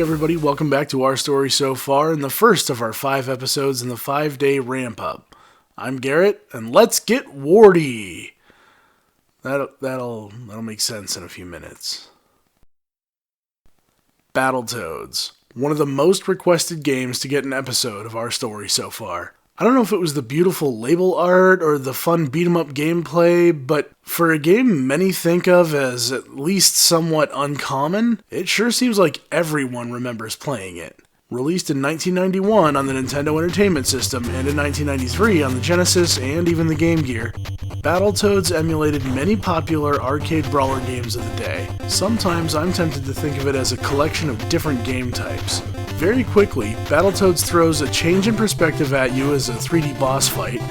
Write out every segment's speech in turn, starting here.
everybody, welcome back to Our Story So Far, and the first of our 5 episodes in the 5-day ramp-up. I'm Garrett, and let's get warty! That'll make sense in a few minutes. Battletoads, one of the most requested games to get an episode of Our Story So Far. I don't know if it was the beautiful label art or the fun beat-em-up gameplay, but for a game many think of as at least somewhat uncommon, it sure seems like everyone remembers playing it. Released in 1991 on the Nintendo Entertainment System and in 1993 on the Genesis and even the Game Gear, Battletoads emulated many popular arcade brawler games of the day. Sometimes I'm tempted to think of it as a collection of different game types. Very quickly, Battletoads throws a change in perspective at you as a 3D boss fight,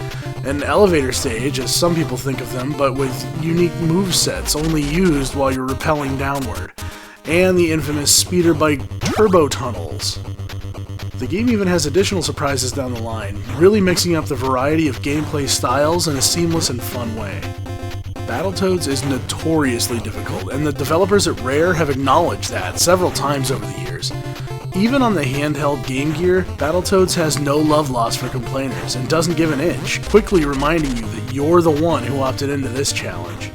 an elevator stage as some people think of them, but with unique movesets only used while you're rappelling downward, and the infamous speeder bike turbo tunnels. The game even has additional surprises down the line, really mixing up the variety of gameplay styles in a seamless and fun way. Battletoads is notoriously difficult, and the developers at Rare have acknowledged that several times over the years. Even on the handheld Game Gear, Battletoads has no love lost for complainers and doesn't give an inch, quickly reminding you that you're the one who opted into this challenge.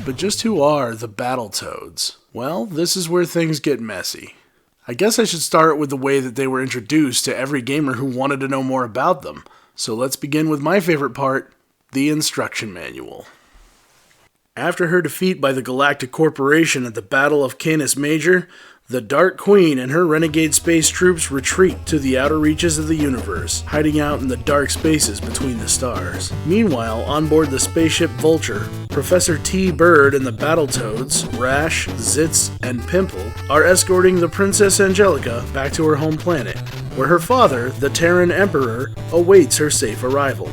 But just who are the Battletoads? Well, this is where things get messy. I guess I should start with the way that they were introduced to every gamer who wanted to know more about them. So let's begin with my favorite part, the instruction manual. After her defeat by the Galactic Corporation at the Battle of Canis Major, the Dark Queen and her renegade space troops retreat to the outer reaches of the universe, hiding out in the dark spaces between the stars. Meanwhile, on board the spaceship Vulture, Professor T. Bird and the Battletoads, Rash, Zitz, and Pimple, are escorting the Princess Angelica back to her home planet, where her father, the Terran Emperor, awaits her safe arrival.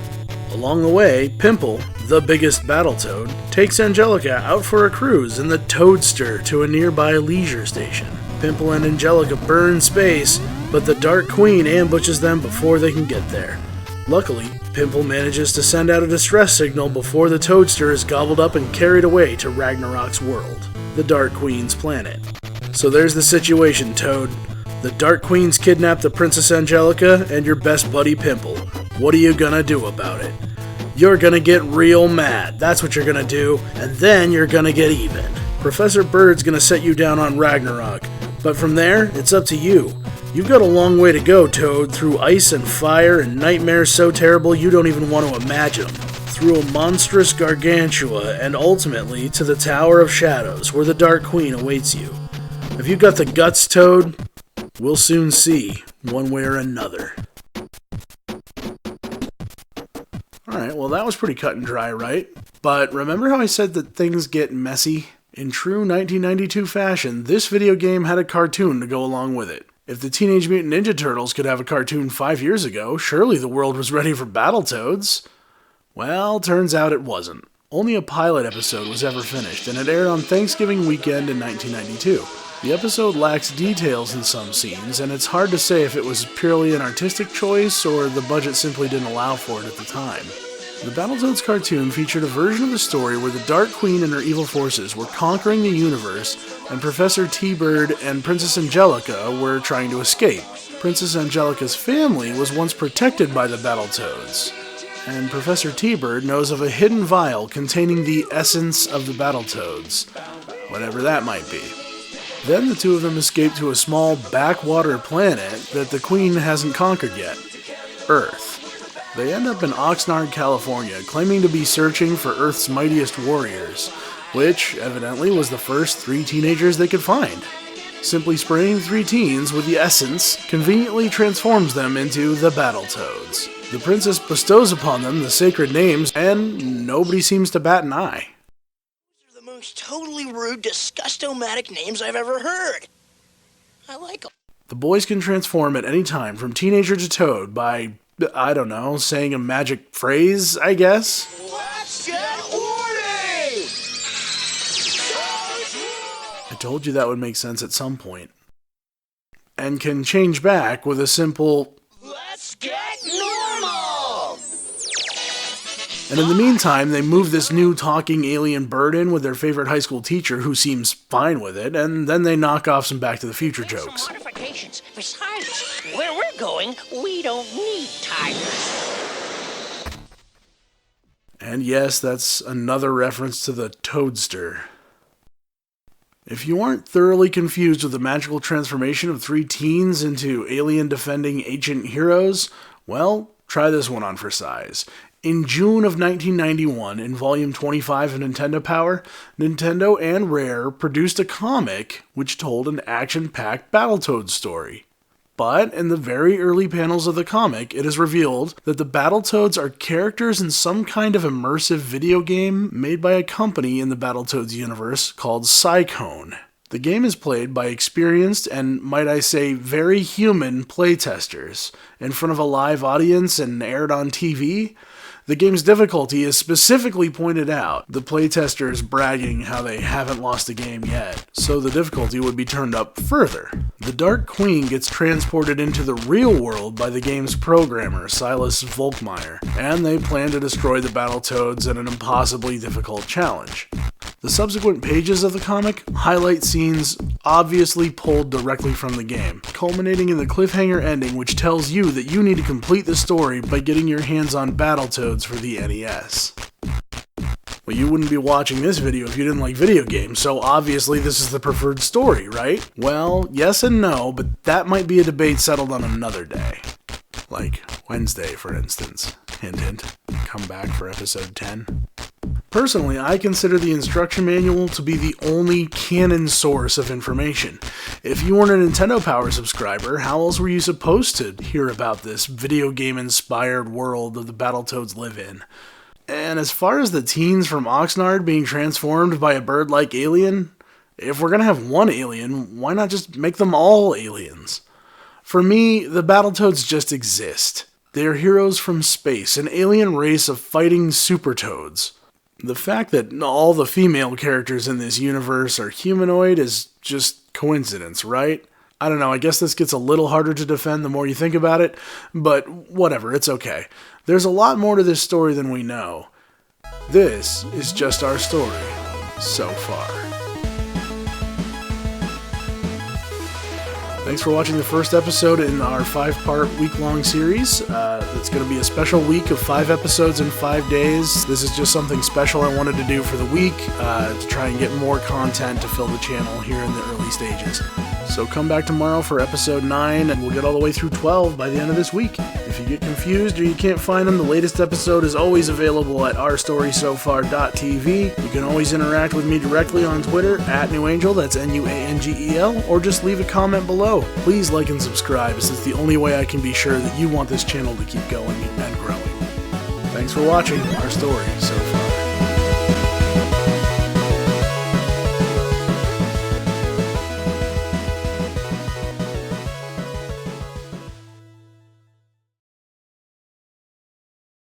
Along the way, Pimple, the biggest Battletoad, takes Angelica out for a cruise in the Toadster to a nearby leisure station. Pimple and Angelica burn space, but the Dark Queen ambushes them before they can get there. Luckily, Pimple manages to send out a distress signal before the Toadster is gobbled up and carried away to Ragnarok's world, the Dark Queen's planet. So there's the situation, Toad. The Dark Queen's kidnapped the Princess Angelica and your best buddy Pimple. What are you gonna do about it? You're gonna get real mad, that's what you're gonna do, and then you're gonna get even. Professor Bird's gonna set you down on Ragnarok, but from there, it's up to you. You've got a long way to go, Toad, through ice and fire and nightmares so terrible you don't even want to imagine them. Through a monstrous gargantua and ultimately to the Tower of Shadows, where the Dark Queen awaits you. Have you got the guts, Toad? We'll soon see, one way or another. Alright, well that was pretty cut and dry, right? But remember how I said that things get messy? In true 1992 fashion, this video game had a cartoon to go along with it. If the Teenage Mutant Ninja Turtles could have a cartoon 5 years ago, surely the world was ready for Battletoads. Well, turns out it wasn't. Only a pilot episode was ever finished, and it aired on Thanksgiving weekend in 1992. The episode lacks details in some scenes, and it's hard to say if it was purely an artistic choice or the budget simply didn't allow for it at the time. The Battletoads cartoon featured a version of the story where the Dark Queen and her evil forces were conquering the universe, and Professor T-Bird and Princess Angelica were trying to escape. Princess Angelica's family was once protected by the Battletoads, and Professor T-Bird knows of a hidden vial containing the essence of the Battletoads, whatever that might be. Then the two of them escape to a small backwater planet that the Queen hasn't conquered yet, Earth. They end up in Oxnard, California, claiming to be searching for Earth's mightiest warriors, which, evidently, was the first 3 teenagers they could find. Simply spraying 3 teens with the essence conveniently transforms them into the Battletoads. The princess bestows upon them the sacred names, and nobody seems to bat an eye. Those are the most totally rude, disgustomatic names I've ever heard. I like them. The boys can transform at any time from teenager to toad by, I don't know, saying a magic phrase, I guess? Let's get horny! I told you that would make sense at some point. And can change back with a simple, Let's get normal! And in the meantime, they move this new talking alien bird in with their favorite high school teacher, who seems fine with it, and then they knock off some Back to the Future jokes. Some modifications. Besides, where we're going, we don't need tigers. And yes, that's another reference to the Toadster. If you aren't thoroughly confused with the magical transformation of three teens into alien-defending ancient heroes, well, try this one on for size. In June of 1991, in Volume 25 of Nintendo Power, Nintendo and Rare produced a comic which told an action-packed Battletoads story. But in the very early panels of the comic, it is revealed that the Battletoads are characters in some kind of immersive video game made by a company in the Battletoads universe called Cycone. The game is played by experienced and, might I say, very human playtesters in front of a live audience and aired on TV. The game's difficulty is specifically pointed out, the playtesters bragging how they haven't lost a game yet, so the difficulty would be turned up further. The Dark Queen gets transported into the real world by the game's programmer, Silas Volkmeyer, and they plan to destroy the Battletoads in an impossibly difficult challenge. The subsequent pages of the comic highlight scenes obviously pulled directly from the game, culminating in the cliffhanger ending which tells you that you need to complete the story by getting your hands on Battletoads for the NES. Well, you wouldn't be watching this video if you didn't like video games, so obviously this is the preferred story, right? Well, yes and no, but that might be a debate settled on another day. Like Wednesday, for instance. Hint, hint. Come back for episode 10. Personally, I consider the instruction manual to be the only canon source of information. If you weren't a Nintendo Power subscriber, how else were you supposed to hear about this video game-inspired world that the Battletoads live in? And as far as the teens from Oxnard being transformed by a bird-like alien, if we're gonna have one alien, why not just make them all aliens? For me, the Battletoads just exist. They are heroes from space, an alien race of fighting super toads. The fact that all the female characters in this universe are humanoid is just coincidence, right? I don't know, I guess this gets a little harder to defend the more you think about it, but whatever, it's okay. There's a lot more to this story than we know. This is just our story so far. Thanks for watching the first episode in our 5-part week-long series. It's going to be a special week of 5 episodes in 5 days. This is just something special I wanted to do for the week to try and get more content to fill the channel here in the early stages. So come back tomorrow for episode 9, and we'll get all the way through 12 by the end of this week. If you get confused or you can't find them, the latest episode is always available at ourstorysofar.tv. You can always interact with me directly on Twitter, @NewAngel, that's NUANGEL, or just leave a comment below. Please like and subscribe, as it's the only way I can be sure that you want this channel to keep going and growing. Thanks for watching our story so far.